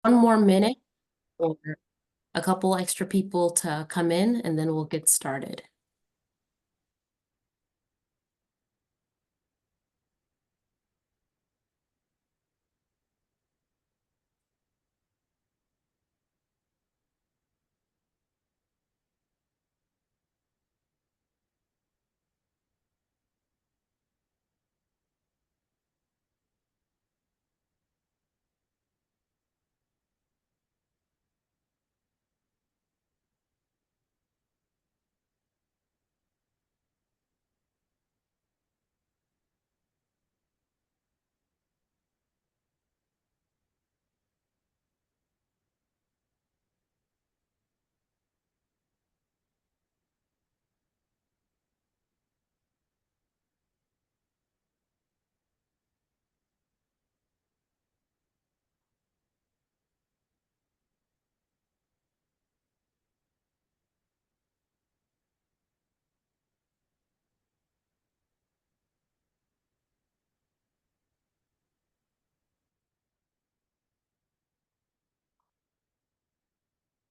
one more minute for a couple extra people to come in, and then we'll get started.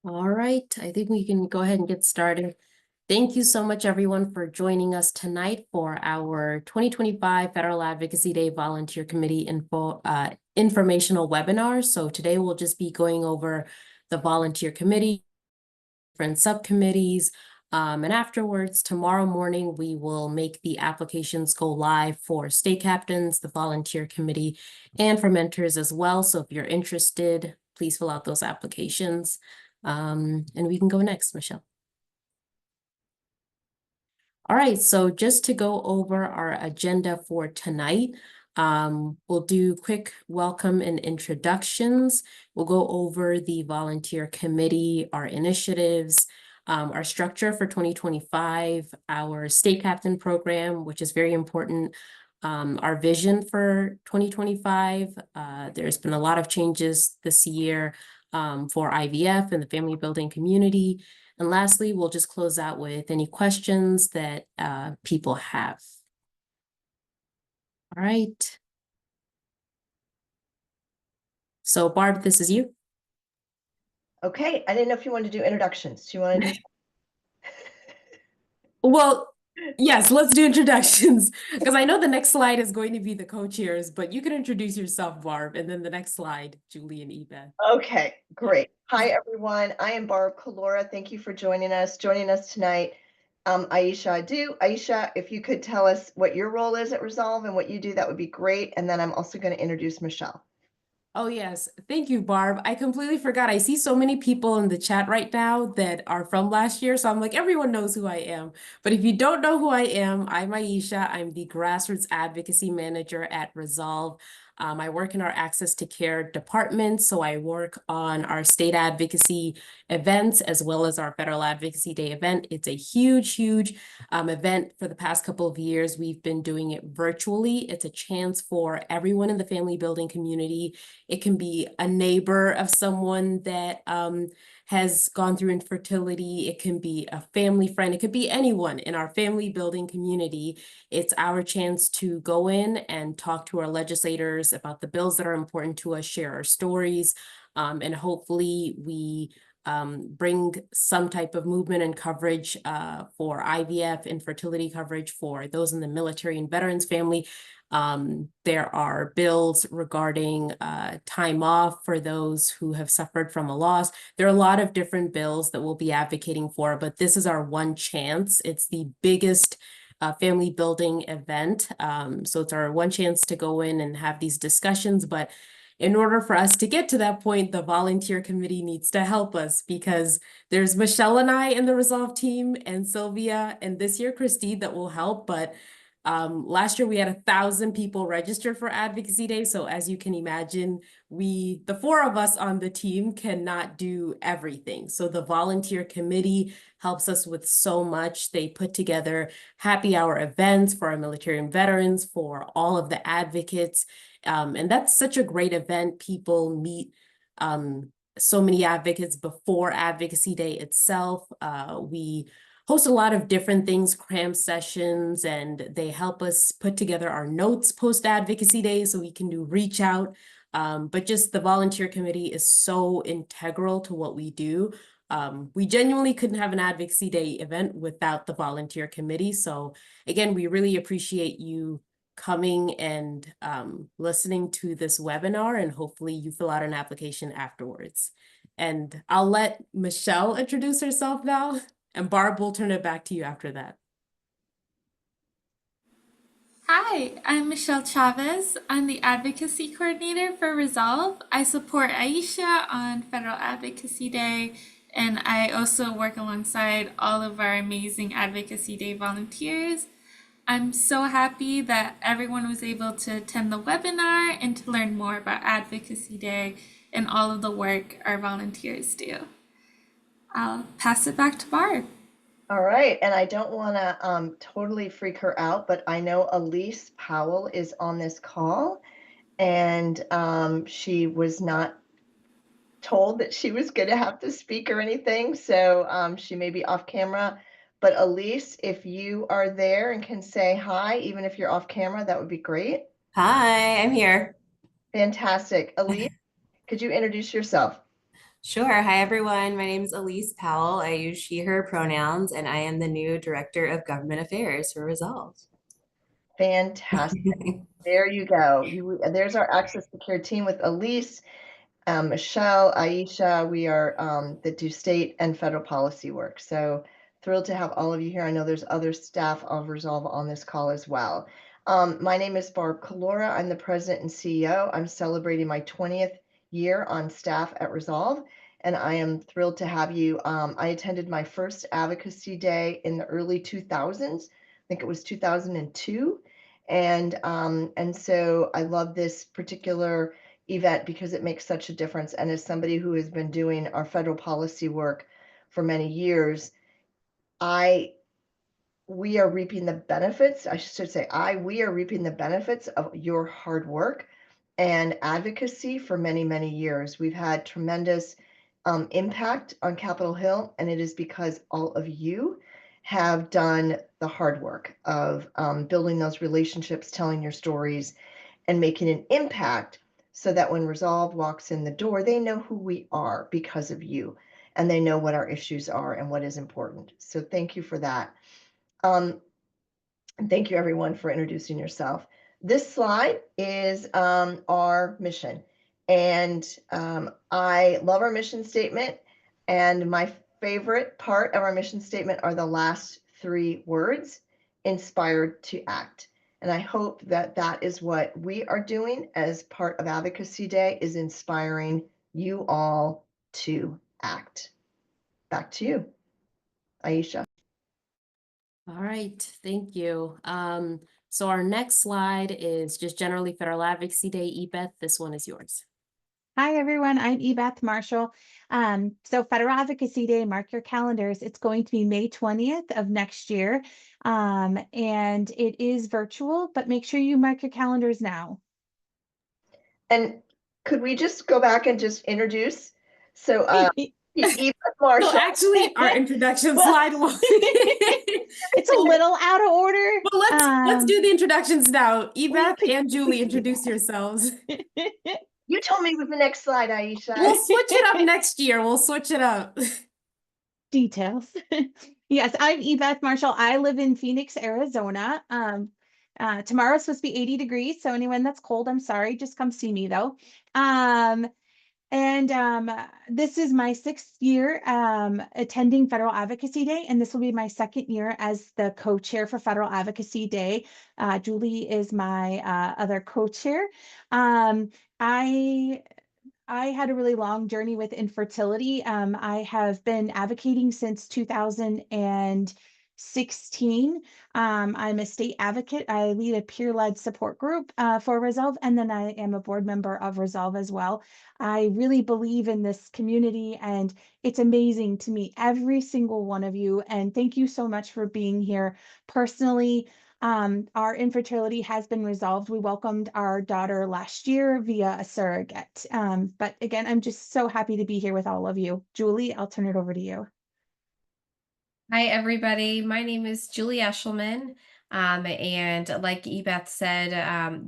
All right, I think we can go ahead and get started. Thank you so much, everyone, for joining us tonight for our 2025 Federal Advocacy Day Volunteer Committee informational webinar. So today we'll just be going over the volunteer committee, different subcommittees, and afterwards, tomorrow morning, we will make the applications go live for state captains, the volunteer committee, and for mentors as well. So if you're interested, please fill out those applications. And we can go next, Michelle. All right, so just to go over our agenda for tonight, we'll do quick welcome and introductions. We'll go over the volunteer committee, our initiatives, our structure for 2025, our state captain program, which is very important, our vision for 2025. There's been a lot of changes this year for IVF and the family building community. And lastly, we'll just close out with any questions that people have. All right. So Barb, this is you. Okay, I didn't know if you wanted to do introductions. Do you want to do? Well, yes, let's do introductions because I know the next slide is going to be the co-chairs, but you can introduce yourself, Barb, and then the next slide, Julie and Eva. Okay, great. Hi, everyone. I am Barb Kalora. Thank you for joining us tonight. Aisha Adu. Aisha, if you could tell us what your role is at Resolve and what you do, that would be great. And then I'm also going to introduce Michelle. Oh, yes. Thank you, Barb. I completely forgot. I see so many people in the chat right now that are from last year. So I'm like, everyone knows who I am. But if you don't know who I am, I'm Aisha. I'm the Grassroots Advocacy Manager at Resolve. I work in our Access to Care department. So I work on our state advocacy events as well as our Federal Advocacy Day event. It's a huge, huge event for the past couple of years. We've been doing it virtually. It's a chance for everyone in the family building community. It can be a neighbor of someone that has gone through infertility. It can be a family friend. It could be anyone in our family building community. It's our chance to go in and talk to our legislators about the bills that are important to us, share our stories, and hopefully we bring some type of movement and coverage for IVF, infertility coverage for those in the military and veterans family. There are bills regarding time off for those who have suffered from a loss. There are a lot of different bills that we'll be advocating for, but this is our one chance. It's the biggest family building event. So it's our one chance to go in and have these discussions, but in order for us to get to that point, the volunteer committee needs to help us because there's Michelle and I in the Resolve team and Sylvia and this year Christy that will help, but last year we had 1,000 people registered for Advocacy Day. So as you can imagine, the four of us on the team cannot do everything. So the volunteer committee helps us with so much. They put together happy hour events for our military and veterans, for all of the advocates. And that's such a great event. People meet so many advocates before Advocacy Day itself. We host a lot of different things, cram sessions, and they help us put together our notes post-Advocacy Day so we can do reach out But just the volunteer committee is so integral to what we do. We genuinely couldn't have an Advocacy Day event without the volunteer committee. So again, we really appreciate you coming and listening to this webinar, and hopefully you fill out an application afterwards. And I'll let Michelle introduce herself now, and Barb will turn it back to you after that. Hi, I'm Michelle Chavez. I'm the Advocacy Coordinator for Resolve. I support Aisha on Federal Advocacy Day, and I also work alongside all of our amazing Advocacy Day volunteers. I'm so happy that everyone was able to attend the webinar and to learn more about Advocacy Day and all of the work our volunteers do. I'll pass it back to Barb. All right, and I don't want to totally freak her out, but I know Elise Powell is on this call, and she was not told that she was going to have to speak or anything, so she may be off camera. But Elise, if you are there and can say hi, even if you're off camera, that would be great. Hi, I'm here. Fantastic. Elise, could you introduce yourself? Sure. Hi, everyone. My name is Elise Powell. I use she, her pronouns, and I am the new Director of Government Affairs for Resolve. Fantastic. There you go. There's our Access Secure team with Elise, Michelle, Aisha. We are that do state and federal policy work. So thrilled to have all of you here. I know there's other staff of Resolve on this call as well. My name is Barb Calora. I'm the president and CEO. I'm celebrating my 20th year on staff at Resolve, and I am thrilled to have you. I attended my first Advocacy Day in the early 2000s. I think it was 2002. And so I love this particular event because it makes such a difference. And as somebody who has been doing our federal policy work for many years, we are reaping the benefits. I should say, we are reaping the benefits of your hard work and advocacy for many, many years. We've had tremendous impact on Capitol Hill, and it is because all of you have done the hard work of building those relationships, telling your stories, and making an impact so that when Resolve walks in the door, they know who we are because of you, and they know what our issues are and what is important. So thank you for that. And thank you everyone for introducing yourself. This slide is our mission, and I love our mission statement, and my favorite part of our mission statement are the last 3 words, inspired to act. And I hope that that is what we are doing as part of Advocacy Day, is inspiring you all to act. Back to you, Aisha. All right, thank you. So our next slide is just generally Federal Advocacy Day. Ebeth, this one is yours. Hi, everyone. I'm Ebeth Marshall. So Federal Advocacy Day, mark your calendars. It's going to be May 20th of next year. And it is virtual, but make sure you mark your calendars now. And could we just go back and just introduce? So Ebeth Marshall. So actually, our introduction slide was. It's a little out of order. Well, let's do the introductions now. Ebeth and Julie, introduce yourselves. You told me with the next slide, Aisha. We'll switch it up next year. We'll switch it up. Details. Yes, I'm Ebeth Marshall. I live in Phoenix, Arizona. Tomorrow's supposed to be 80 degrees. So anyone that's cold, I'm sorry. Just come see me though. This is my 6th year attending Federal Advocacy Day, and this will be my 2nd year as the co-chair for Federal Advocacy Day. Julie is my other co-chair. I had a really long journey with infertility. I have been advocating since 2016. I'm a state advocate. I lead a peer-led support group for Resolve, and then I am a board member of Resolve as well. I really believe in this community, and it's amazing to meet every single one of you. And thank you so much for being here. Personally, our infertility has been resolved. We welcomed our daughter last year via a surrogate. But again, I'm just so happy to be here with all of you. Julie, I'll turn it over to you. Hi, everybody. My name is Julie Eshelman. And like Ebeth said,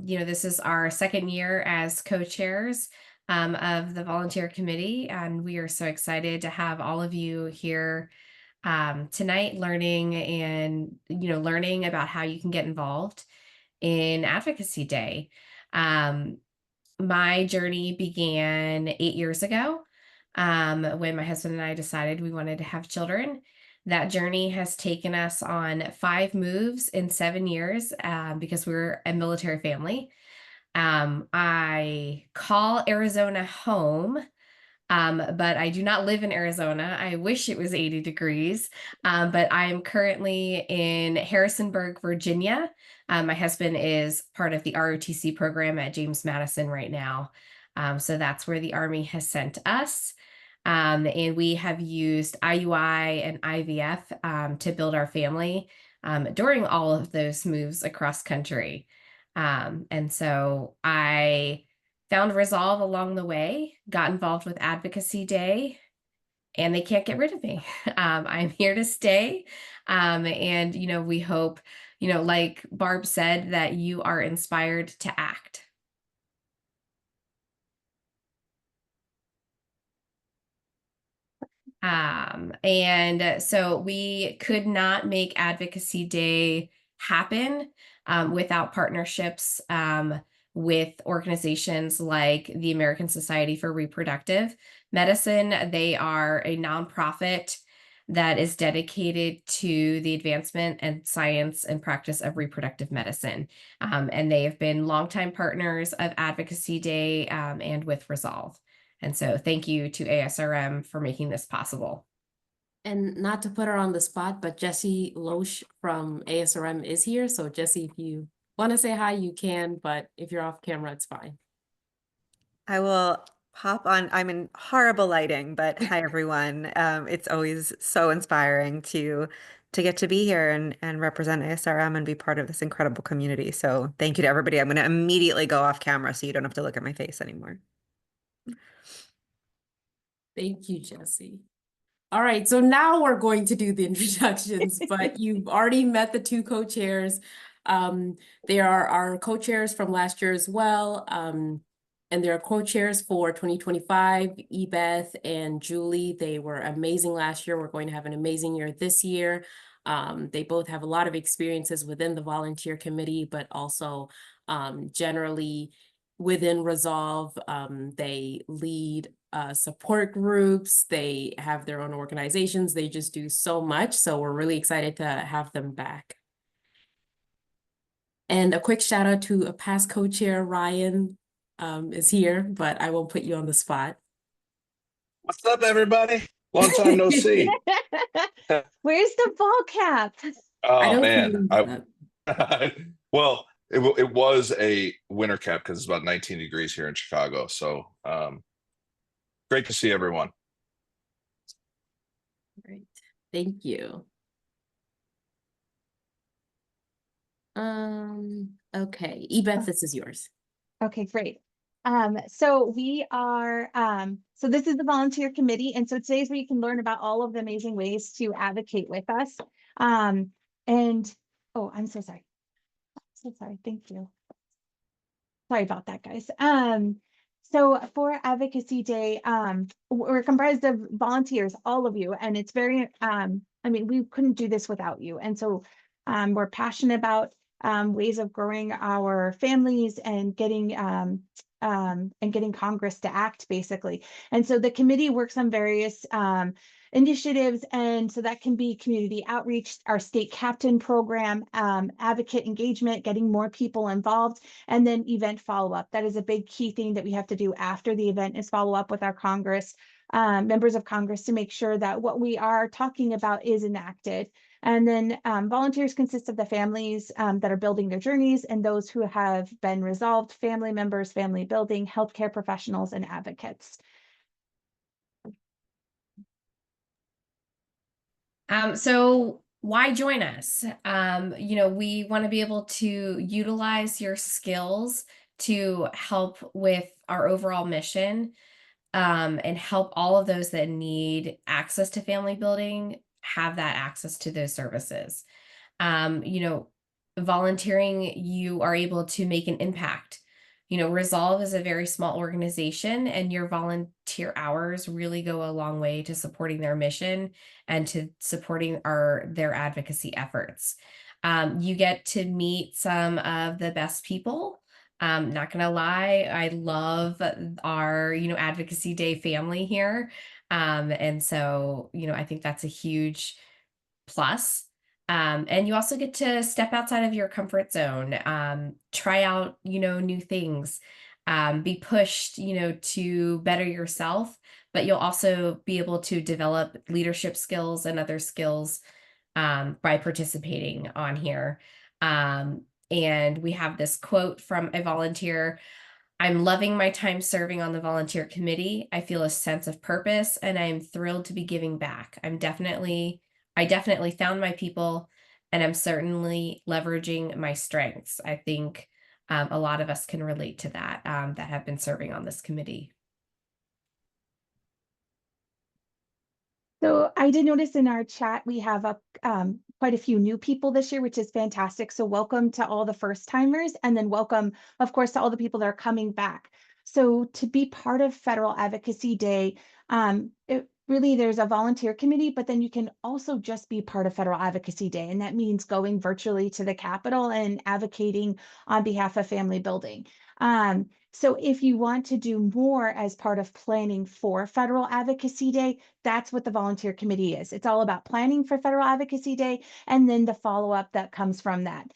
this is our second year as co-chairs of the volunteer committee, and we are so excited to have all of you here tonight learning about how you can get involved in Advocacy Day. My journey began 8 years ago when my husband and I decided we wanted to have children. That journey has taken us on 5 moves in 7 years because we're a military family. I call Arizona home, but I do not live in Arizona. I wish it was 80 degrees, but I am currently in Harrisonburg, Virginia. My husband is part of the ROTC program at James Madison right now. So that's where the Army has sent us. And we have used IUI and IVF to build our family during all of those moves across country. And so I found resolve along the way, got involved with Advocacy Day, and they can't get rid of me. I'm here to stay. And, we hope, like Barb said, that you are inspired to act. And so we could not make Advocacy Day happen without partnerships with organizations like the American Society for Reproductive Medicine. They are a nonprofit that is dedicated to the advancement and science and practice of reproductive medicine. And they have been longtime partners of Advocacy Day and with Resolve. And so thank you to ASRM for making this possible. And not to put her on the spot, but Jessie Loesch from ASRM is here. So Jessie, if you want to say hi, you can, but if you're off camera, it's fine. I will pop on. I'm in horrible lighting, but hi everyone. It's always so inspiring to get to be here and represent ASRM and be part of this incredible community. So thank you to everybody. I'm going to immediately go off camera so you don't have to look at my face anymore. Thank you, Jessie. All right, so now we're going to do the introductions, but you've already met the 2 co-chairs. They are our co-chairs from last year as well. And they're co-chairs for 2025, Ebeth and Julie. They were amazing last year. We're going to have an amazing year this year. They both have a lot of experiences within the volunteer committee, but also generally within Resolve. They lead support groups. They have their own organizations. They just do so much. So we're really excited to have them back. And a quick shout out to a past co-chair, Ryan is here, but I won't put you on the spot. What's up, everybody? Long time no see. Where's the ball cap? I Oh don't man, think well, it was a winter cap because it's about 19 degrees here in Chicago. So great to see everyone. Great, thank you. Okay, Ebeth, this is yours. Okay, great. So we are, so this is the volunteer committee. And so today's where you can learn about all of the amazing ways to advocate with us. Oh, I'm so sorry. So sorry. Thank you. Sorry about that, guys. So for Advocacy Day, we're comprised of volunteers, all of you, and it's very, I mean, we couldn't do this without you. And so we're passionate about ways of growing our families and getting Congress to act, basically. And so the committee works on various initiatives, and so that can be community outreach, our state captain program, advocate engagement, getting more people involved, and then event follow-up. That is a big key thing that we have to do after the event, is follow up with our Congress, members of Congress, to make sure that what we are talking about is enacted. And then volunteers consist of the families that are building their journeys and those who have been resolved, family members, family building, healthcare professionals, and advocates. So why join us? We want to be able to utilize your skills to help with our overall mission, and help all of those that need access to family building have that access to those services. volunteering, you are able to make an impact. You know, Resolve is a very small organization, and your volunteer hours really go a long way to supporting their mission and to supporting their advocacy efforts. You get to meet some of the best people. Not gonna lie, I love our, Advocacy Day family here. And so, I think that's a huge plus. And you also get to step outside of your comfort zone, try out, new things, be pushed, to better yourself, but you'll also be able to develop leadership skills and other skills by participating on here. And we have this quote from a volunteer: "I'm loving my time serving on the volunteer committee. I feel a sense of purpose and I'm thrilled to be giving back. I definitely found my people and I'm certainly leveraging my strengths." I think a lot of us can relate to that, that have been serving on this committee. So I did notice in our chat, we have quite a few new people this year, which is fantastic. So welcome to all the first timers, and then welcome, of course, to all the people that are coming back. So to be part of Federal Advocacy Day, there's a volunteer committee, but then you can also just be part of Federal Advocacy Day. And that means going virtually to the Capitol and advocating on behalf of family building. So if you want to do more as part of planning for Federal Advocacy Day, that's what the volunteer committee is. It's all about planning for Federal Advocacy Day and then the follow-up that comes from that.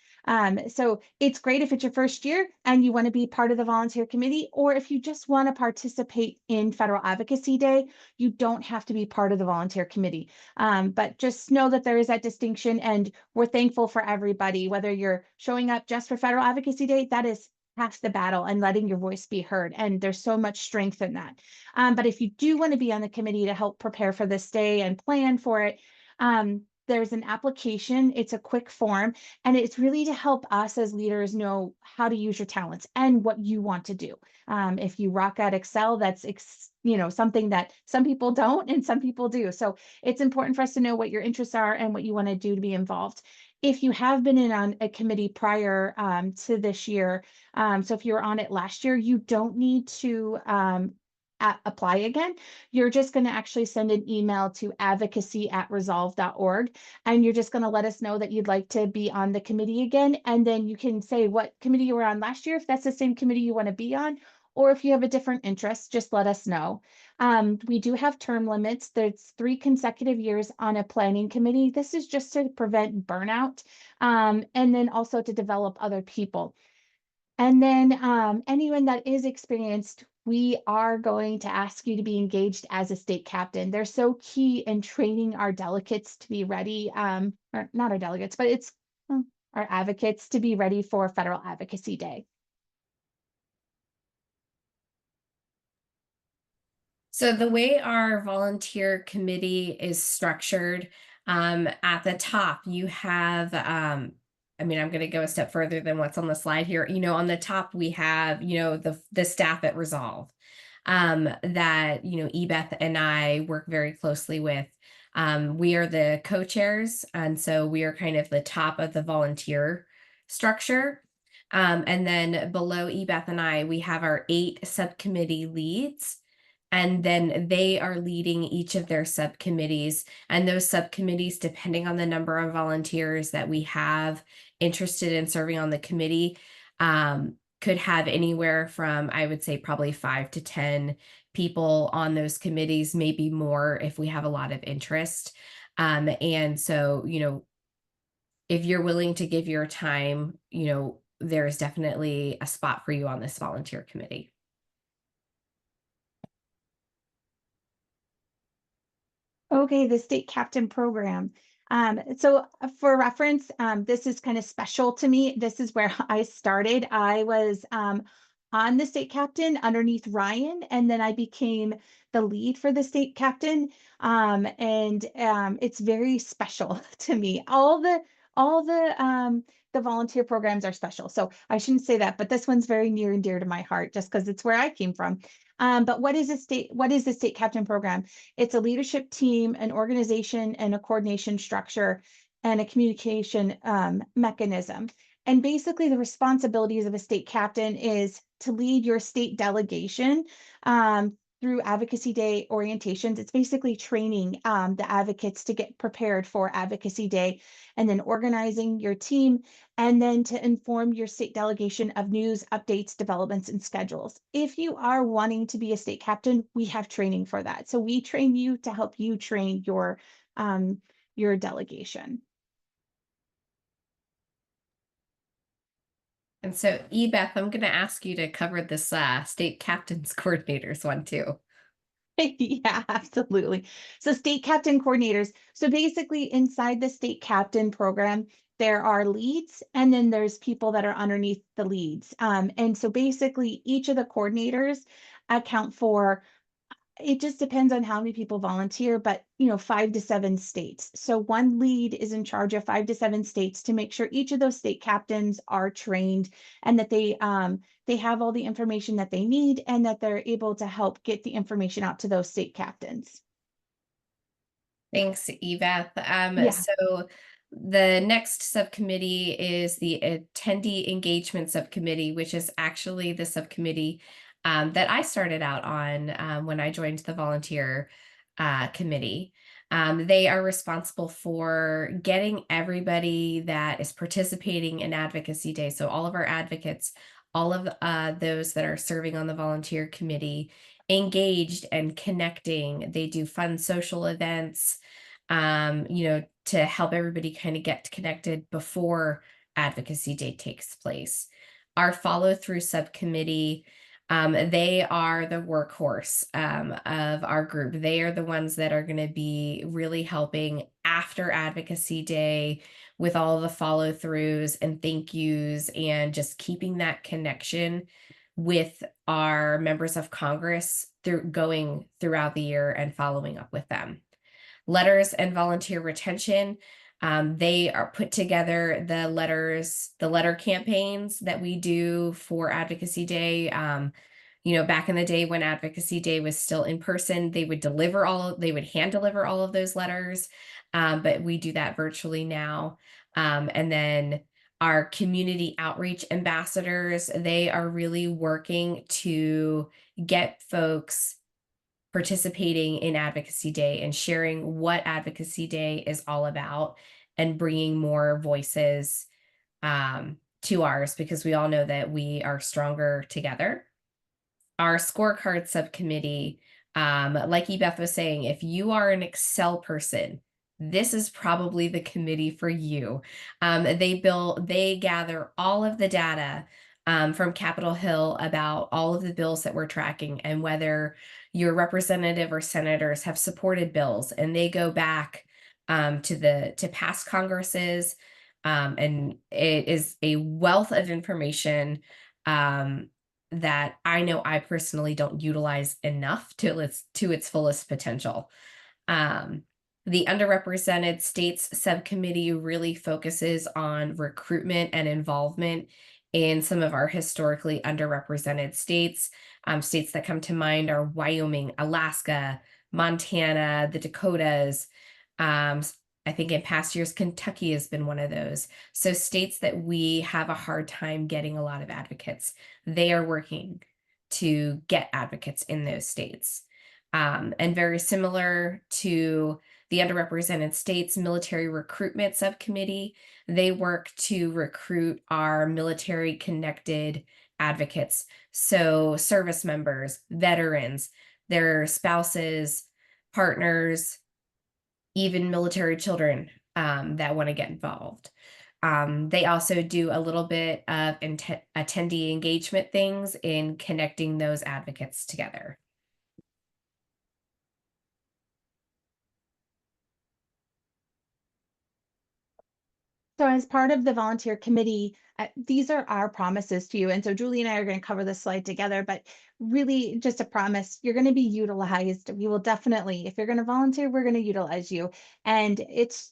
So it's great if it's your first year and you want to be part of the volunteer committee, or if you just want to participate in Federal Advocacy Day, you don't have to be part of the volunteer committee. But just know that there is that distinction, and we're thankful for everybody, whether you're showing up just for Federal Advocacy Day, that is half the battle, and letting your voice be heard. And there's so much strength in that. But if you do want to be on the committee to help prepare for this day and plan for it, there's an application. It's a quick form, and it's really to help us as leaders know how to use your talents and what you want to do. If you rock at Excel, that's something that some people don't and some people do. So it's important for us to know what your interests are and what you want to do to be involved. If you have been in on a committee prior to this year, so if you were on it last year, you don't need to apply again. You're just going to actually send an email to advocacy@resolve.org, and you're just going to let us know that you'd like to be on the committee again. And then you can say what committee you were on last year, if that's the same committee you want to be on, or if you have a different interest, just let us know. We do have term limits. There's 3 consecutive years on a planning committee. This is just to prevent burnout, and then also to develop other people. And then anyone that is experienced, we are going to ask you to be engaged as a state captain. They're so key in training our delegates to be ready, or not our delegates, but it's our advocates to be ready for Federal Advocacy Day. So the way our volunteer committee is structured, at the top, you have, I'm going to go a step further than what's on the slide here. On the top, we have, the staff at Resolve, that, Ebeth and I work very closely with. We are the co-chairs, and so we are kind of the top of the volunteer structure. And then below Ebeth and I, we have our 8 subcommittee leads. And then they are leading each of their subcommittees, and those subcommittees, depending on the number of volunteers that we have interested in serving on the committee, could have anywhere from, I would say, probably 5 to 10 people on those committees, maybe more if we have a lot of interest. And so, if you're willing to give your time, there is definitely a spot for you on this volunteer committee. Okay, the state captain program. So for reference, this is kind of special to me. This is where I started. I was on the state captain underneath Ryan, and then I became the lead for the state captain. And it's very special to me. All the volunteer programs are special. So I shouldn't say that, but this one's very near and dear to my heart just because it's where I came from. But what is the state captain program? It's a leadership team, an organization, and a coordination structure, and a communication mechanism. And basically the responsibilities of a state captain is to lead your state delegation through Advocacy Day orientations. It's basically training the advocates to get prepared for Advocacy Day, and then organizing your team, and then to inform your state delegation of news, updates, developments, and schedules. If you are wanting to be a state captain, we have training for that. So we train you to help you train your delegation. And so, Ebeth, I'm going to ask you to cover this state captains coordinators one too. Yeah, absolutely. So state captain coordinators. So basically inside the state captain program, there are leads, and then there's people that are underneath the leads. And so basically each of the coordinators account for, it just depends on how many people volunteer, but 5 to 7 states. So one lead is in charge of 5 to 7 states to make sure each of those state captains are trained, and that they have all the information that they need, and that they're able to help get the information out to those state captains. Thanks, Ebeth. Yeah. So the next subcommittee is the Attendee Engagement Subcommittee, which is actually the subcommittee that I started out on when I joined the volunteer committee. They are responsible for getting everybody that is participating in Advocacy Day. So all of our advocates, all of those that are serving on the volunteer committee, engaged and connecting. They do fun social events, to help everybody kind of get connected before Advocacy Day takes place. Our follow through subcommittee, they are the workhorse of our group. They are the ones that are going to be really helping after Advocacy Day with all the follow throughs and thank yous, and just keeping that connection with our members of Congress going throughout the year and following up with them. Letters and volunteer retention. They are put together the letter campaigns that we do for Advocacy Day. Back in the day when Advocacy Day was still in person, they would hand deliver all of those letters. But we do that virtually now. And then our community outreach ambassadors, they are really working to get folks participating in Advocacy Day and sharing what Advocacy Day is all about, and bringing more voices to ours, because we all know that we are stronger together. Our scorecard subcommittee, like Ebeth was saying, if you are an Excel person, this is probably the committee for you. They gather all of the data from Capitol Hill about all of the bills that we're tracking, and whether your representative or senators have supported bills, and they go back to past Congresses, and it is a wealth of information that I know I personally don't utilize enough to its fullest potential. The Underrepresented States Subcommittee really focuses on recruitment and involvement in some of our historically underrepresented states. States that come to mind are Wyoming, Alaska, Montana, the Dakotas. I think in past years, Kentucky has been one of those. So states that we have a hard time getting a lot of advocates, they are working to get advocates in those states. And very similar to the Underrepresented States Military Recruitment Subcommittee, they work to recruit our military connected advocates. So service members, veterans, their spouses, partners, even military children that want to get involved. They also do a little bit of attendee engagement things in connecting those advocates together. So as part of the volunteer committee, these are our promises to you. And so Julie and I are going to cover this slide together, but really just a promise, you're going to be utilized. We will definitely, if you're going to volunteer, we're going to utilize you. And it's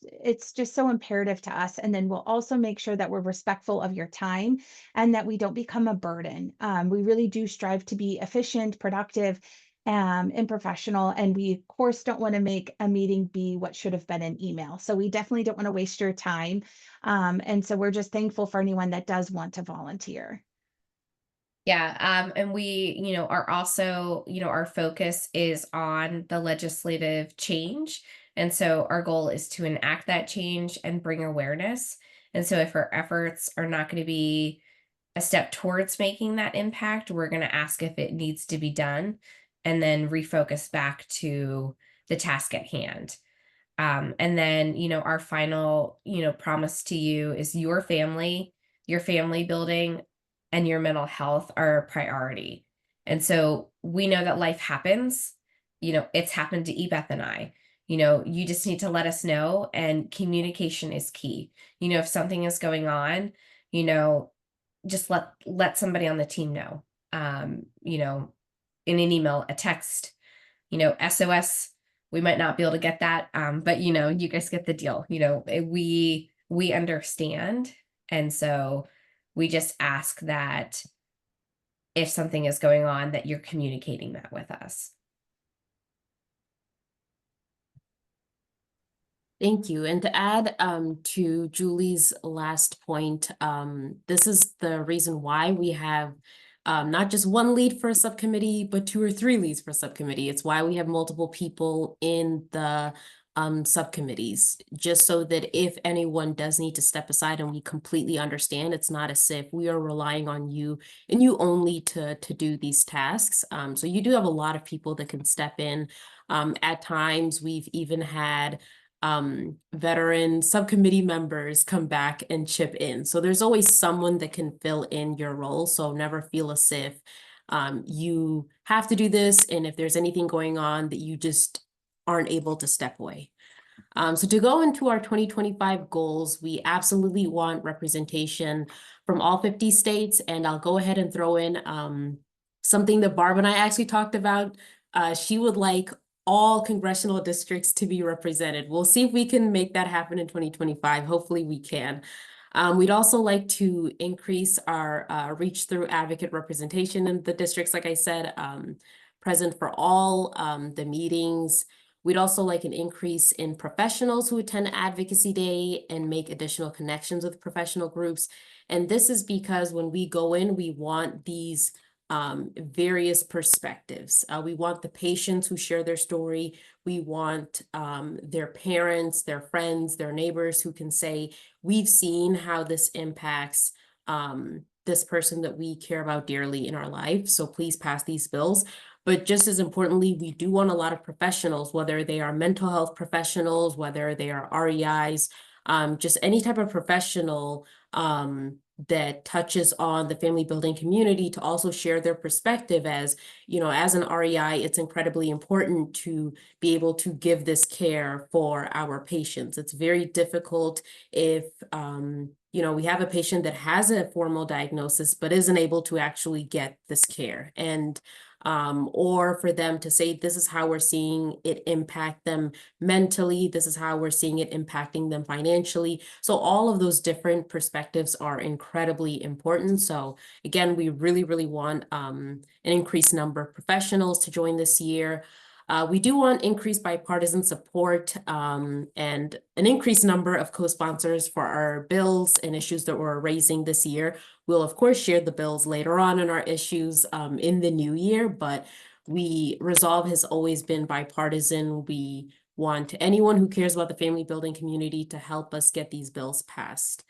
just so imperative to us. And then we'll also make sure that we're respectful of your time, and that we don't become a burden. We really do strive to be efficient, productive, and professional. And we, of course, don't want to make a meeting be what should have been an email. So we definitely don't want to waste your time. And so we're just thankful for anyone that does want to volunteer. Yeah, and we, are also, our focus is on the legislative change. And so our goal is to enact that change and bring awareness. And so if our efforts are not going to be a step towards making that impact, we're going to ask if it needs to be done and then refocus back to the task at hand. And then, our final, promise to you is your family building, and your mental health are a priority. And so we know that life happens, it's happened to Ebeth and I. You just need to let us know, and communication is key. If something is going on, just let somebody on the team know. In an email, a text, SOS, we might not be able to get that. But you guys get the deal. We understand. And so we just ask that if something is going on, that you're communicating that with us. Thank you. And to add to Julie's last point, this is the reason why we have not just one lead for a subcommittee, but 2 or 3 leads for a subcommittee. It's why we have multiple people in the subcommittees, just so that if anyone does need to step aside, and we completely understand, it's not as if we are relying on you and you only to do these tasks. So you do have a lot of people that can step in. At times, we've even had veteran subcommittee members come back and chip in. So there's always someone that can fill in your role. So never feel as if you have to do this, and if there's anything going on that you just aren't able to step away. So to go into our 2025 goals, we absolutely want representation from all 50 states. And I'll go ahead and throw in something that Barb and I actually talked about. She would like all congressional districts to be represented. We'll see if we can make that happen in 2025. Hopefully we can. We'd also like to increase our reach through advocate representation in the districts, like I said, present for all the meetings. We'd also like an increase in professionals who attend Advocacy Day and make additional connections with professional groups. And this is because when we go in, we want these various perspectives. We want the patients who share their story. We want their parents, their friends, their neighbors who can say, we've seen how this impacts this person that we care about dearly in our life. So please pass these bills. But just as importantly, we do want a lot of professionals, whether they are mental health professionals, whether they are REIs, just any type of professional that touches on the family building community, to also share their perspective. As as an REI, it's incredibly important to be able to give this care for our patients. It's very difficult if we have a patient that has a formal diagnosis but isn't able to actually get this care, and or for them to say, this is how we're seeing it impact them mentally, this is how we're seeing it impacting them financially. So all of those different perspectives are incredibly important. So again, we really, really want an increased number of professionals to join this year. We do want increased bipartisan support and an increased number of co-sponsors for our bills and issues that we're raising this year. We'll, of course, share the bills later on in our issues in the new year, but Resolve has always been bipartisan. We want anyone who cares about the family building community to help us get these bills passed.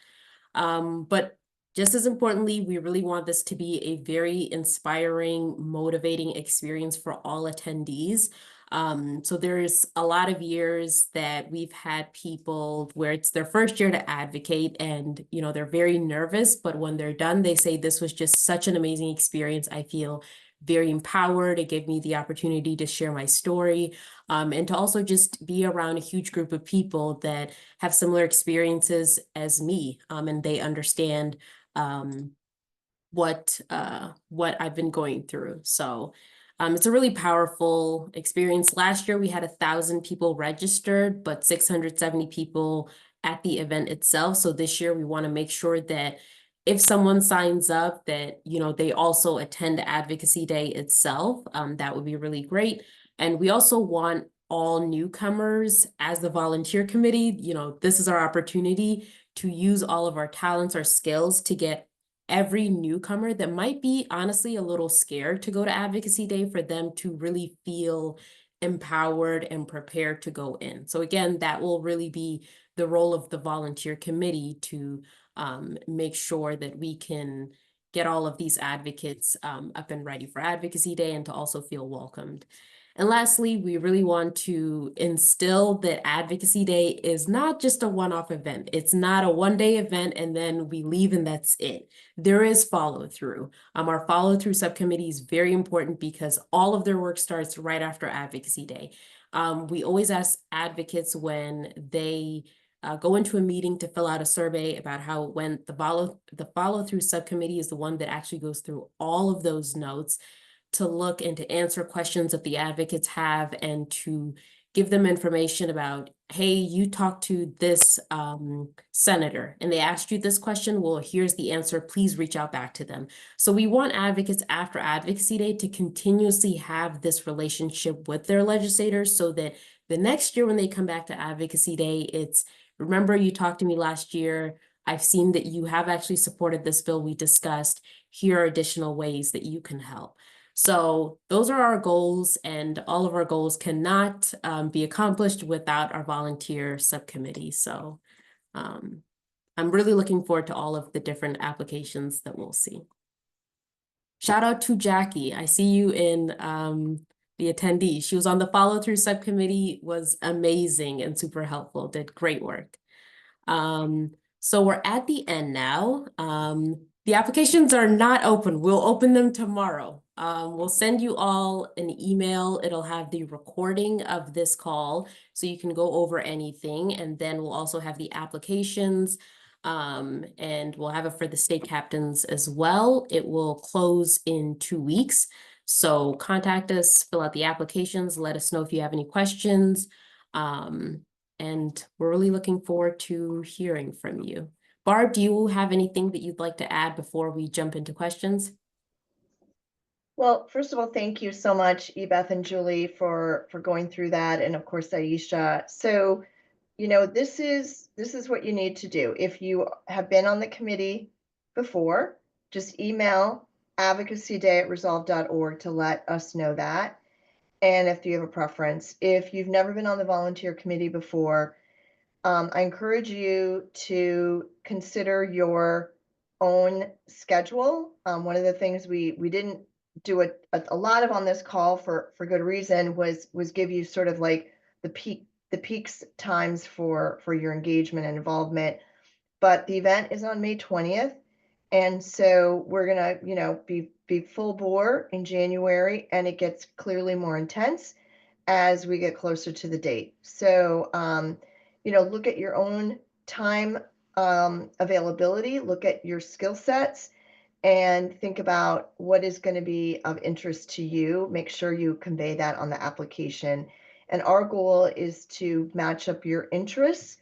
But just as importantly, we really want this to be a very inspiring, motivating experience for all attendees. So there's a lot of years that we've had people where it's their first year to advocate, and they're very nervous, but when they're done, they say, this was just such an amazing experience. I feel very empowered. It gave me the opportunity to share my story, and to also just be around a huge group of people that have similar experiences as me, and they understand what I've been going through. So it's a really powerful experience. Last year we had 1,000 people registered, but 670 people at the event itself. So this year we want to make sure that if someone signs up that, you know, they also attend Advocacy Day itself, that would be really great. And we also want all newcomers as the volunteer committee, you know, this is our opportunity to use all of our talents, our skills to get every newcomer that might be honestly a little scared to go to Advocacy Day, for them to really feel empowered and prepared to go in. So again, that will really be the role of the volunteer committee to make sure that we can get all of these advocates up and ready for Advocacy Day and to also feel welcomed. And lastly, we really want to instill that Advocacy Day is not just a one-off event. It's not a one-day event and then we leave and that's it. There is follow-through. Our follow-through subcommittee is very important because all of their work starts right after Advocacy Day. We always ask advocates when they go into a meeting to fill out a survey about how it went. The follow-through subcommittee is the one that actually goes through all of those notes to look and to answer questions that the advocates have and to give them information about, hey, you talked to this senator and they asked you this question. Well, here's the answer. Please reach out back to them. So we want advocates after Advocacy Day to continuously have this relationship with their legislators so that the next year when they come back to Advocacy Day, it's, remember you talked to me last year. I've seen that you have actually supported this bill we discussed. Here are additional ways that you can help. So those are our goals, and all of our goals cannot be accomplished without our volunteer subcommittee. So I'm really looking forward to all of the different applications that we'll see. Shout out to Jackie. I see you in the attendee. She was on the follow-through subcommittee, was amazing and super helpful, did great work. So we're at the end now. The applications are not open. We'll open them tomorrow. We'll send you all an email. It'll have the recording of this call so you can go over anything. And then we'll also have the applications and we'll have it for the state captains as well. It will close in 2 weeks. So contact us, fill out the applications, let us know if you have any questions. And we're really looking forward to hearing from you. Barb, do you have anything that you'd like to add before we jump into questions? Well, first of all, thank you so much, Ebeth and Julie, for going through that, and of course, Aisha. So, you know, this is what you need to do. If you have been on the committee before, just email advocacyday@resolve.org to let us know that. And if you have a preference, if you've never been on the volunteer committee before, I encourage you to consider your own schedule. One of the things we didn't do a lot of on this call for good reason was give you sort of like the peaks times for your engagement and involvement. But the event is on May 20th. And so we're gonna, you know, be full bore in January, and it gets clearly more intense as we get closer to the date. So you know, look at your own time availability, look at your skill sets, and think about what is going to be of interest to you. Make sure you convey that on the application. And our goal is to match up your interests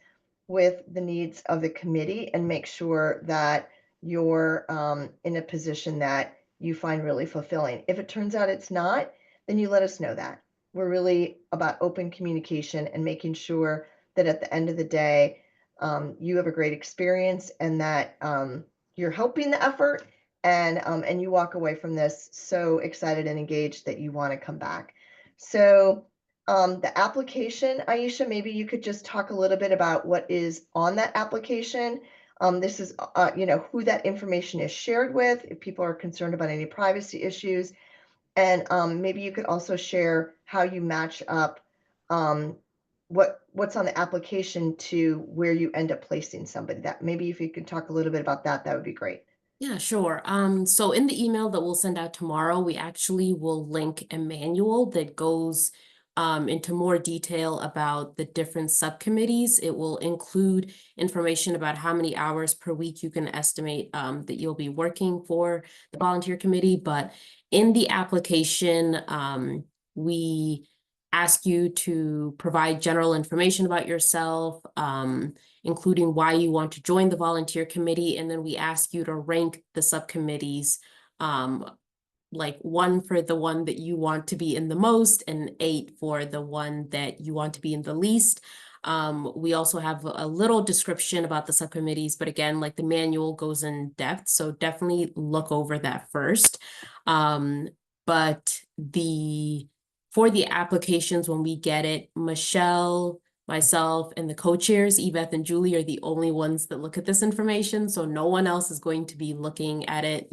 with the needs of the committee and make sure that you're in a position that you find really fulfilling. If it turns out it's not, then you let us know that. We're really about open communication and making sure that at the end of the day, you have a great experience and that you're helping the effort and you walk away from this so excited and engaged that you want to come back. So the application, Aisha, maybe you could just talk a little bit about what is on that application. This is, you know, who that information is shared with, if people are concerned about any privacy issues. And maybe you could also share how you match up what's on the application to where you end up placing somebody. That maybe if you could talk a little bit about that, that would be great. Yeah, sure. So in the email that we'll send out tomorrow, we actually will link a manual that goes into more detail about the different subcommittees. It will include information about how many hours per week you can estimate that you'll be working for the volunteer committee. But in the application, we ask you to provide general information about yourself, including why you want to join the volunteer committee. And then we ask you to rank the subcommittees, like 1 for the one that you want to be in the most and 8 for the one that you want to be in the least. We also have a little description about the subcommittees, but again, like the manual goes in depth, so definitely look over that first. But for the applications, when we get it, Michelle, myself, and the co-chairs, Yvette and Julie, are the only ones that look at this information. So no one else is going to be looking at it.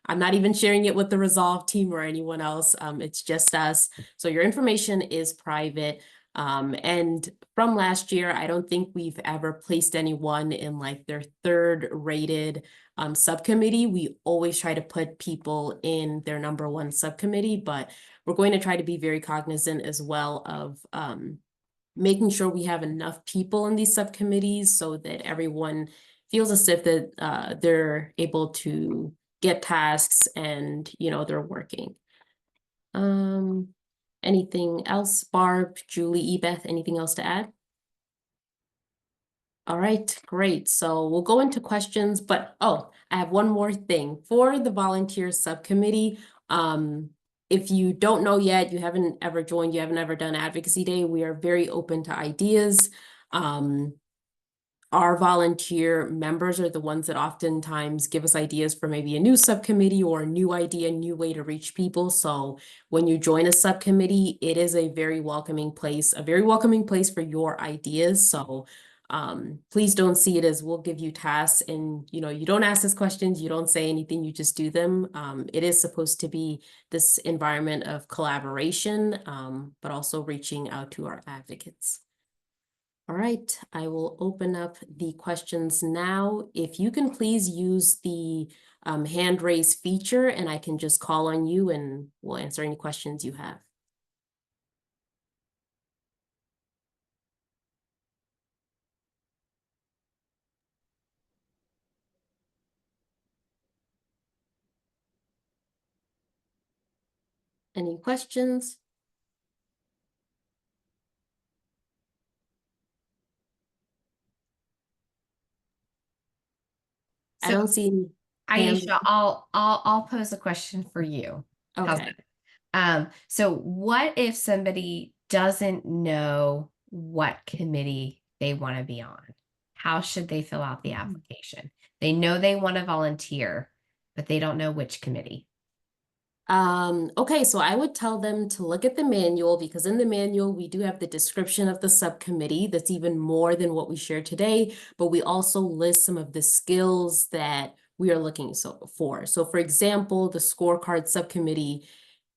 I'm not even sharing it with the Resolve team or anyone else. It's just us. So your information is private. And from last year, I don't think we've ever placed anyone in like their 3rd rated subcommittee. We always try to put people in their number 1 subcommittee, but we're going to try to be very cognizant as well of making sure we have enough people in these subcommittees so that everyone feels as if that they're able to get tasks and they're working. Anything else? Barb, Julie, Ebeth, anything else to add? All right, great. So we'll go into questions, but I have one more thing. For the volunteer subcommittee, if you don't know yet, you haven't ever joined, you haven't ever done Advocacy Day, we are very open to ideas. Our volunteer members are the ones that oftentimes give us ideas for maybe a new subcommittee or a new idea, new way to reach people. So when you join a subcommittee, it is a very welcoming place for your ideas. So please don't see it as we'll give you tasks and you don't ask us questions, you don't say anything, you just do them. It is supposed to be this environment of collaboration, but also reaching out to our advocates. All right, I will open up the questions now. If you can please use the hand raise feature and I can just call on you and we'll answer any questions you have. Any questions? I don't see any hands. Aisha, I'll pose a question for you. How's Okay. that? So what if somebody doesn't know what committee they want to be on? How should they fill out the application? They know they want to volunteer, but they don't know which committee. Okay, so I would tell them to look at the manual because in the manual, we do have the description of the subcommittee that's even more than what we shared today, but we also list some of the skills that we are looking for. So for example, the scorecard subcommittee,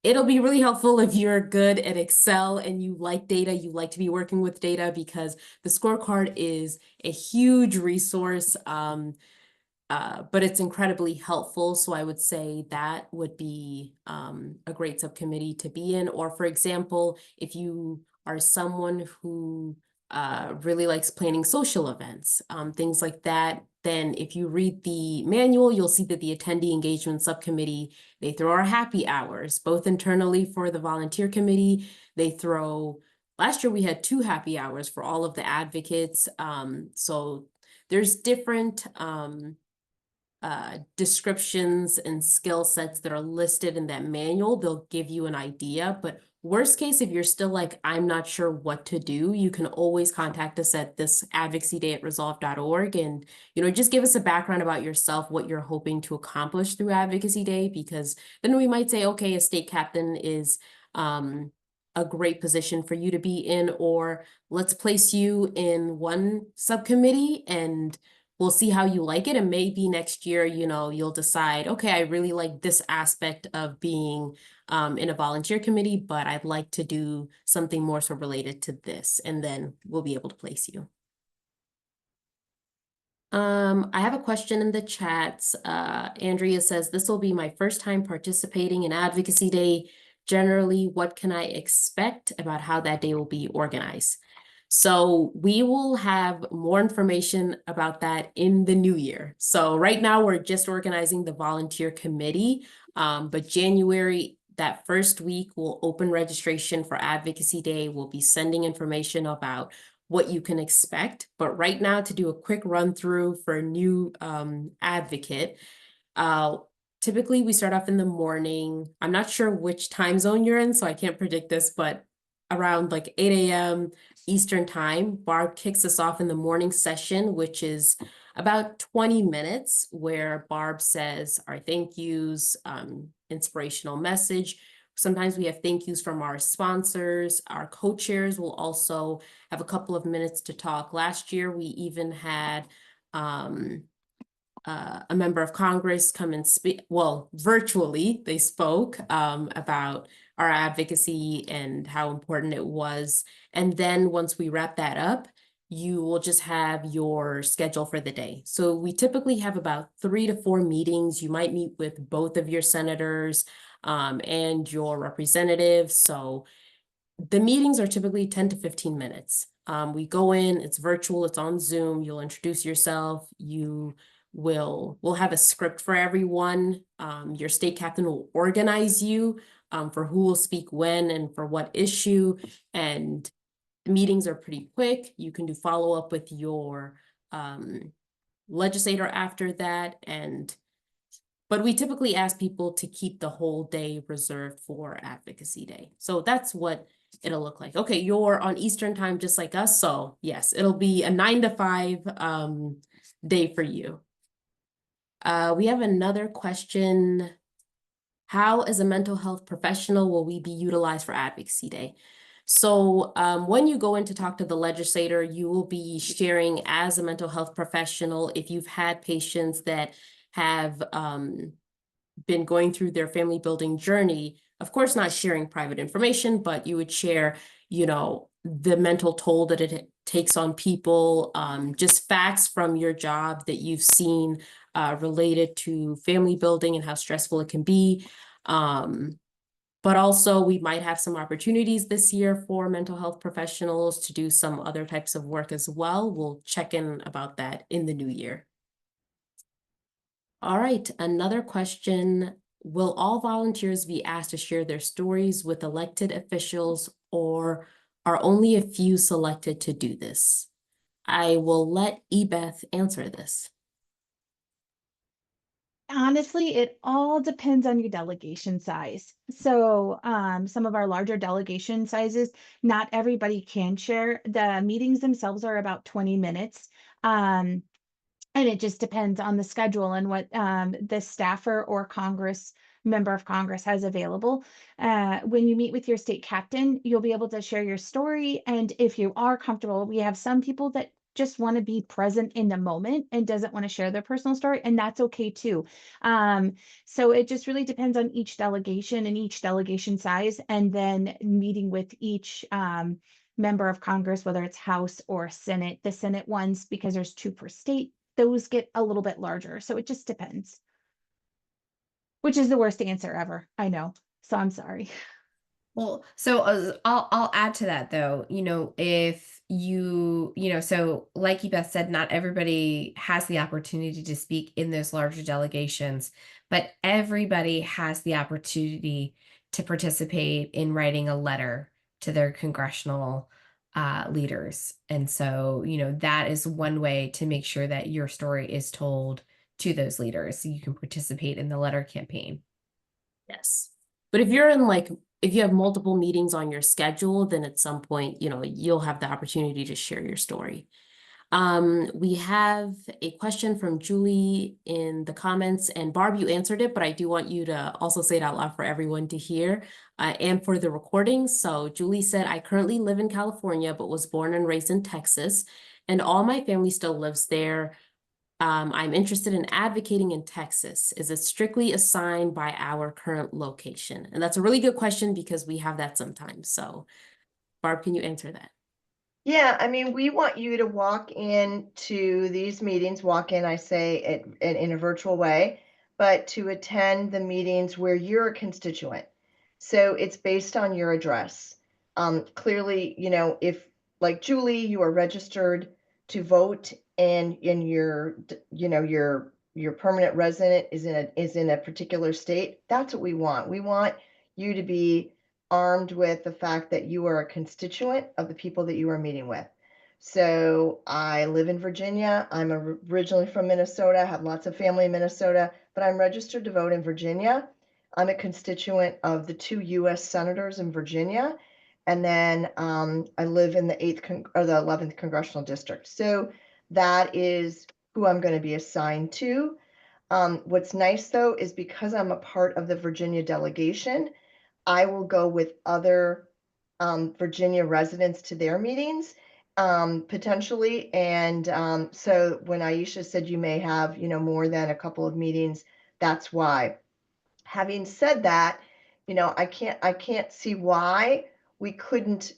it'll be really helpful if you're good at Excel and you like data, you like to be working with data because the scorecard is a huge resource. But it's incredibly helpful. So I would say that would be a great subcommittee to be in. Or for example, if you are someone who really likes planning social events, things like that, then if you read the manual, you'll see that the attendee engagement subcommittee, they throw our happy hours, both internally for the volunteer committee. Last year we had 2 happy hours for all of the advocates. So there's different descriptions and skill sets that are listed in that manual. They'll give you an idea, but worst case, if you're still like, I'm not sure what to do, you can always contact us at this advocacyday@resolve.org and, just give us a background about yourself, what you're hoping to accomplish through Advocacy Day, because then we might say, okay, a state captain is a great position for you to be in, or let's place you in one subcommittee and we'll see how you like it. And maybe next year, you'll decide, okay, I really like this aspect of being in a volunteer committee, but I'd like to do something more so related to this. And then we'll be able to place you. I have a question in the chats. Andrea says, this will be my first time participating in Advocacy Day. Generally, what can I expect about how that day will be organized? So we will have more information about that in the new year. So right now we're just organizing the volunteer committee, but January, that first week, we'll open registration for Advocacy Day. We'll be sending information about what you can expect. But right now, to do a quick run through for a new advocate, typically we start off in the morning. I'm not sure which time zone you're in, so I can't predict this, but around like 8 a.m. Eastern time, Barb kicks us off in the morning session, which is about 20 minutes, where Barb says our thank yous, inspirational message. Sometimes we have thank yous from our sponsors. Our co-chairs will also have a couple of minutes to talk. Last year, we even had a member of Congress come and speak, well, virtually, they spoke about our advocacy and how important it was. And then once we wrap that up, you will just have your schedule for the day. So we typically have about 3 to 4 meetings. You might meet with both of your senators and your representatives. So the meetings are typically 10 to 15 minutes. We go in, it's virtual, it's on Zoom. You'll introduce yourself. We'll have a script for everyone. Your state captain will organize you for who will speak when and for what issue. And the meetings are pretty quick. You can do follow-up with your legislator after that. But we typically ask people to keep the whole day reserved for Advocacy Day. So that's what it'll look like. Okay, you're on Eastern time just like us. So yes, it'll be a 9 to 5 day for you. We have another question. How, as a mental health professional, will we be utilized for Advocacy Day? So when you go in to talk to the legislator, you will be sharing as a mental health professional. If you've had patients that have been going through their family building journey, of course, not sharing private information, but you would share, you know, the mental toll that it takes on people, just facts from your job that you've seen related to family building and how stressful it can be. But also we might have some opportunities this year for mental health professionals to do some other types of work as well. We'll check in about that in the new year. All right, another question. Will all volunteers be asked to share their stories with elected officials, or are only a few selected to do this? I will let Ebeth answer this. Honestly, it all depends on your delegation size. So some of our larger delegation sizes, not everybody can share. The meetings themselves are about 20 minutes. And it just depends on the schedule and what the staffer or member of Congress has available. When you meet with your state captain, you'll be able to share your story. And if you are comfortable, we have some people that just want to be present in the moment and doesn't want to share their personal story, and that's okay too. So it just really depends on each delegation and each delegation size, and then meeting with each member of Congress, whether it's House or Senate. The Senate ones, because there's 2 per state, those get a little bit larger. So it just depends. Which is the worst answer ever, I know. So I'm sorry. Well, so I'll add to that though. You know, if so like Beth said, not everybody has the opportunity to speak in those larger delegations, but everybody has the opportunity to participate in writing a letter to their congressional leaders. And so, you know, that is one way to make sure that your story is told to those leaders, so you can participate in the letter campaign. Yes. But if you're in if you have multiple meetings on your schedule, then at some point, you know, you'll have the opportunity to share your story. We have a question from Julie in the comments, and Barb, you answered it, but I do want you to also say it out loud for everyone to hear and for the recording. So Julie said, I currently live in California, but was born and raised in Texas, and all my family still lives there. I'm interested in advocating in Texas. Is it strictly assigned by our current location? And that's a really good question because we have that sometimes. So Barb, can you answer that? Yeah, I mean, we want you to walk into these meetings, I say in a virtual way, but to attend the meetings where you're a constituent. So it's based on your address. Clearly, you know, if like Julie, you are registered to vote and in your, you know, your permanent resident is in a particular state, that's what we want. We want you to be armed with the fact that you are a constituent of the people that you are meeting with. So I live in Virginia. I'm originally from Minnesota, have lots of family in Minnesota, but I'm registered to vote in Virginia. I'm a constituent of the 2 US senators in Virginia. And then I live in the 11th congressional district. So that is who I'm going to be assigned to. What's nice though is because I'm a part of the Virginia delegation, I will go with other Virginia residents to their meetings potentially. And so when Aisha said you may have, more than a couple of meetings, that's why. Having said that, I can't see why we couldn't,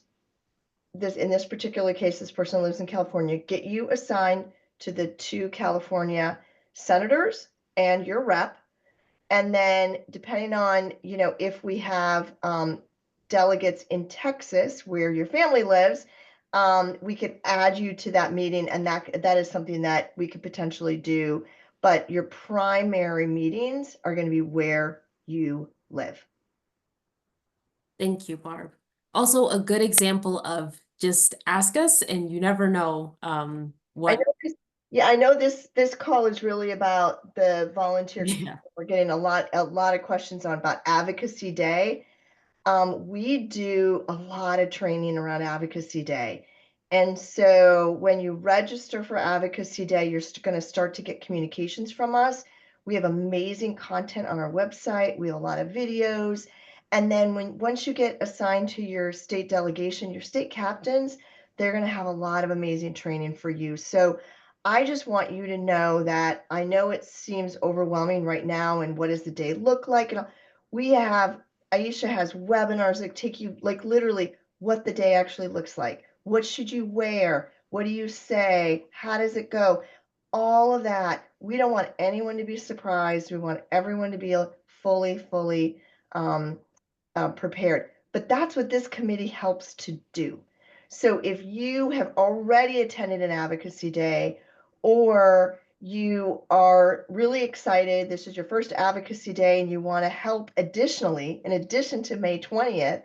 in this particular case, this person lives in California, get you assigned to the 2 California senators and your rep. And then depending on, if we have delegates in Texas where your family lives, we could add you to that meeting, and that is something that we could potentially do. But your primary meetings are going to be where you live. Thank you, Barb. Also, a good example of just ask us, and you never know what. I know this call is really about the volunteer. Yeah. We're getting a lot of questions about Advocacy Day. We do a lot of training around Advocacy Day. And so when you register for Advocacy Day, you're going to start to get communications from us. We have amazing content on our website. We have a lot of videos. And then once you get assigned to your state delegation, your state captains, they're going to have a lot of amazing training for you. So I just want you to know that I know it seems overwhelming right now. And what does the day look like? And Aisha has webinars that take you like literally what the day actually looks like. What should you wear? What do you say? How does it go? All of that. We don't want anyone to be surprised. We want everyone to be fully prepared. But that's what this committee helps to do. So if you have already attended an Advocacy Day, or you are really excited, this is your first Advocacy Day, and you want to help additionally, in addition to May 20th,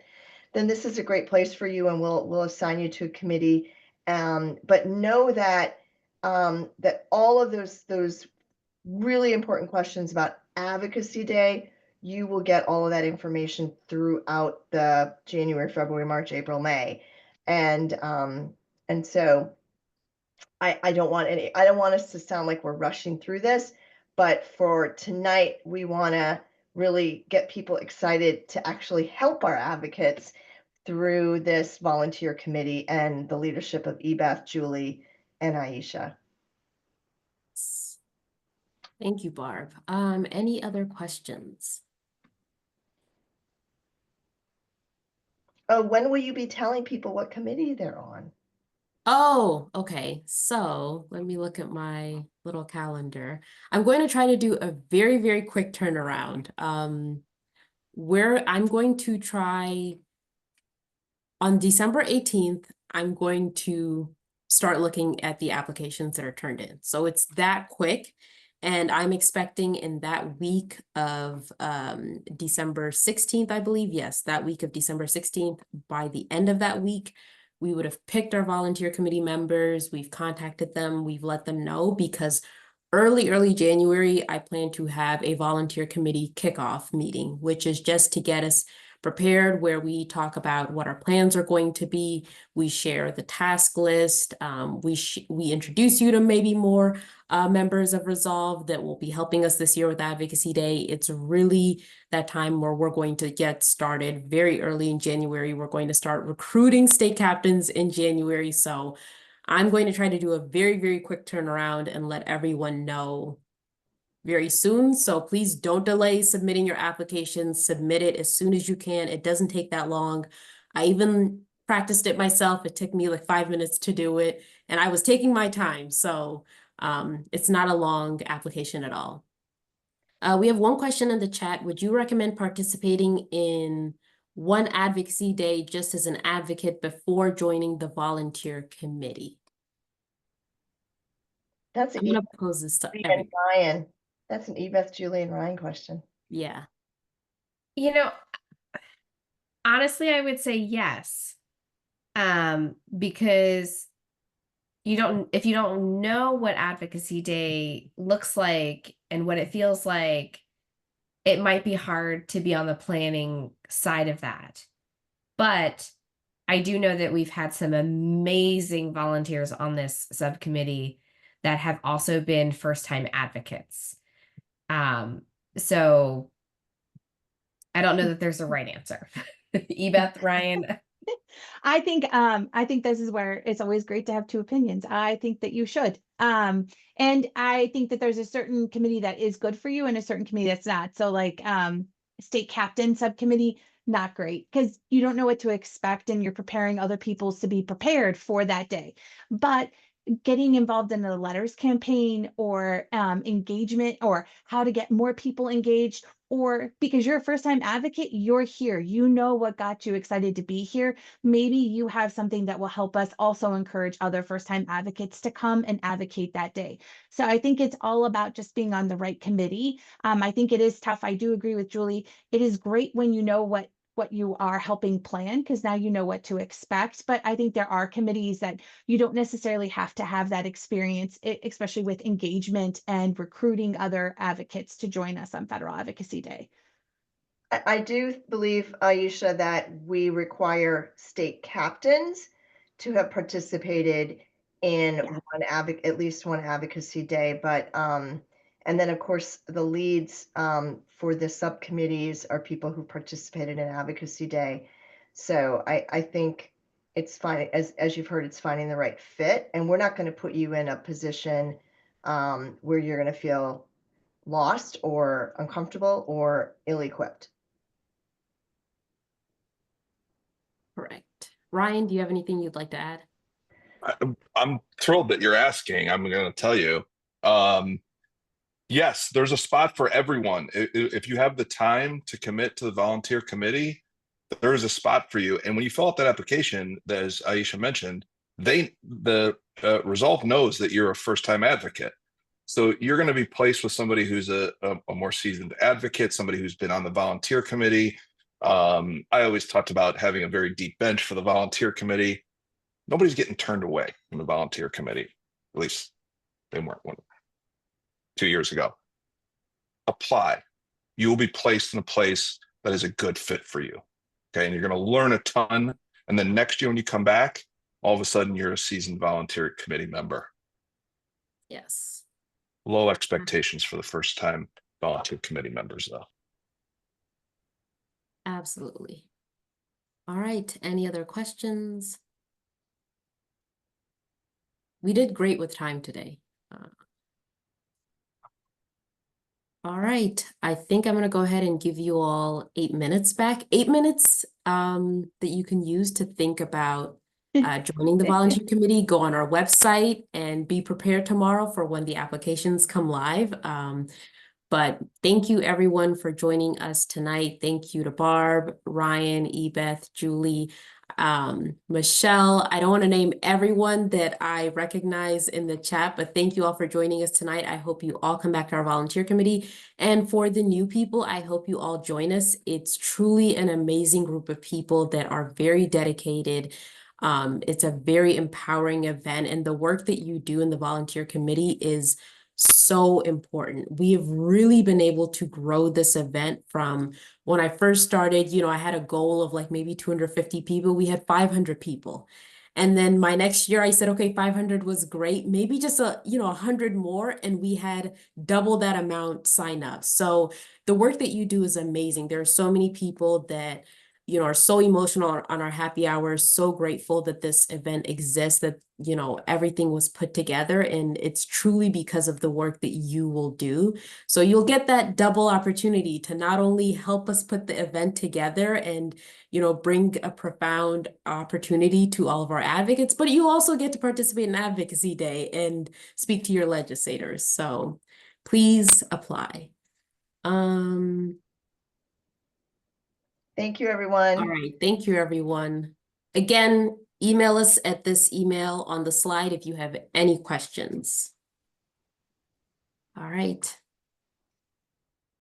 then this is a great place for you, and we'll assign you to a committee. But know that that all of those really important questions about Advocacy Day, you will get all of that information throughout the January, February, March, April, May. And so I don't want us to sound like we're rushing through this, but for tonight, we want to really get people excited to actually help our advocates through this volunteer committee and the leadership of Ebeth, Julie, and Aisha. Thank you, Barb. Any other questions? When will you be telling people what committee they're on? Oh, okay. So let me look at my little calendar. I'm going to try to do a very, very quick turnaround. Where I'm going to try on December 18th, I'm going to start looking at the applications that are turned in. So it's that quick. And I'm expecting in that week of December 16th, I believe, yes, that week of December 16th, by the end of that week, we would have picked our volunteer committee members. We've contacted them. We've let them know, because early January, I plan to have a volunteer committee kickoff meeting, which is just to get us prepared, where we talk about what our plans are going to be. We share the task list. We introduce you to maybe more members of Resolve that will be helping us this year with Advocacy Day. It's really that time where we're going to get started very early in January. We're going to start recruiting state captains in January. So I'm going to try to do a very, very quick turnaround and let everyone know very soon. So please don't delay submitting your application. Submit it as soon as you can. It doesn't take that long. I even practiced it myself. It took me like 5 minutes to do it, and I was taking my time. So it's not a long application at all. We have one question in the chat. Would you recommend participating in one Advocacy Day just as an advocate before joining the volunteer committee? That's I'm going to pose this to everyone. Ryan. That's an Ebeth, Julie, and Ryan question. Yeah. Honestly, I would say yes. Because if you don't know what Advocacy Day looks like and what it feels like, it might be hard to be on the planning side of that. But I do know that we've had some amazing volunteers on this subcommittee that have also been first-time advocates. So I don't know that there's a right answer. Ebeth, Ryan. I think this is where it's always great to have two opinions. I think that you should. And I think that there's a certain committee that is good for you and a certain committee that's not. So like state captain subcommittee, not great because you don't know what to expect and you're preparing other people to be prepared for that day. But getting involved in the letters campaign or engagement or how to get more people engaged, or because you're a first time advocate, you're here, you know what got you excited to be here. Maybe you have something that will help us also encourage other first time advocates to come and advocate that day. So I think it's all about just being on the right committee. I think it is tough. I do agree with Julie. It is great when you know what you are helping plan because now you know what to expect. But I think there are committees that you don't necessarily have to have that experience, especially with engagement and recruiting other advocates to join us on Federal Advocacy Day. I do believe, Aisha, that we require state captains to have participated in at least one advocacy day. But and then of course the leads for the subcommittees are people who participated in advocacy day. So I think it's fine, as you've heard, it's finding the right fit, and we're not going to put you in a position where you're going to feel lost or uncomfortable or ill-equipped. Correct. Ryan, do you have anything you'd like to add? I'm thrilled that you're asking. I'm going to tell you. Yes, there's a spot for everyone. If you have the time to commit to the volunteer committee, there is a spot for you. And when you fill out that application, as Aisha mentioned, the Resolve knows that you're a first-time advocate. So you're going to be placed with somebody who's a more seasoned advocate, somebody who's been on the volunteer committee. I always talked about having a very deep bench for the volunteer committee. Nobody's getting turned away from the volunteer committee. At least they weren't 2 years ago. Apply. You will be placed in a place that is a good fit for you. Okay. And you're going to learn a ton. And then next year when you come back, all of a sudden you're a seasoned volunteer committee member. Yes. Low expectations for the first time volunteer committee members, though. Absolutely. All right. Any other questions? We did great with time today. All right. I think I'm going to go ahead and give you all 8 minutes back. 8 minutes that you can use to think about joining the volunteer committee. Go on our website and be prepared tomorrow for when the applications come live. But thank you everyone for joining us tonight. Thank you to Barb, Ryan, Ebeth, Julie, Michelle. I don't want to name everyone that I recognize in the chat, but thank you all for joining us tonight. I hope you all come back to our volunteer committee. And for the new people, I hope you all join us. It's truly an amazing group of people that are very dedicated. It's a very empowering event, and the work that you do in the volunteer committee is so important. We have really been able to grow this event from when I first started, I had a goal of like maybe 250 people. We had 500 people. And then my next year I said, okay, 500 was great. Maybe just 100 more. And we had double that amount sign up. So the work that you do is amazing. There are so many people that are so emotional on our happy hours, so grateful that this event exists, that, everything was put together, and it's truly because of the work that you will do. So you'll get that double opportunity to not only help us put the event together and, bring a profound opportunity to all of our advocates, but you also get to participate in Advocacy Day and speak to your legislators. So please apply. Thank you, everyone. All right. Thank you, everyone. Again, email us at this email on the slide if you have any questions. All right.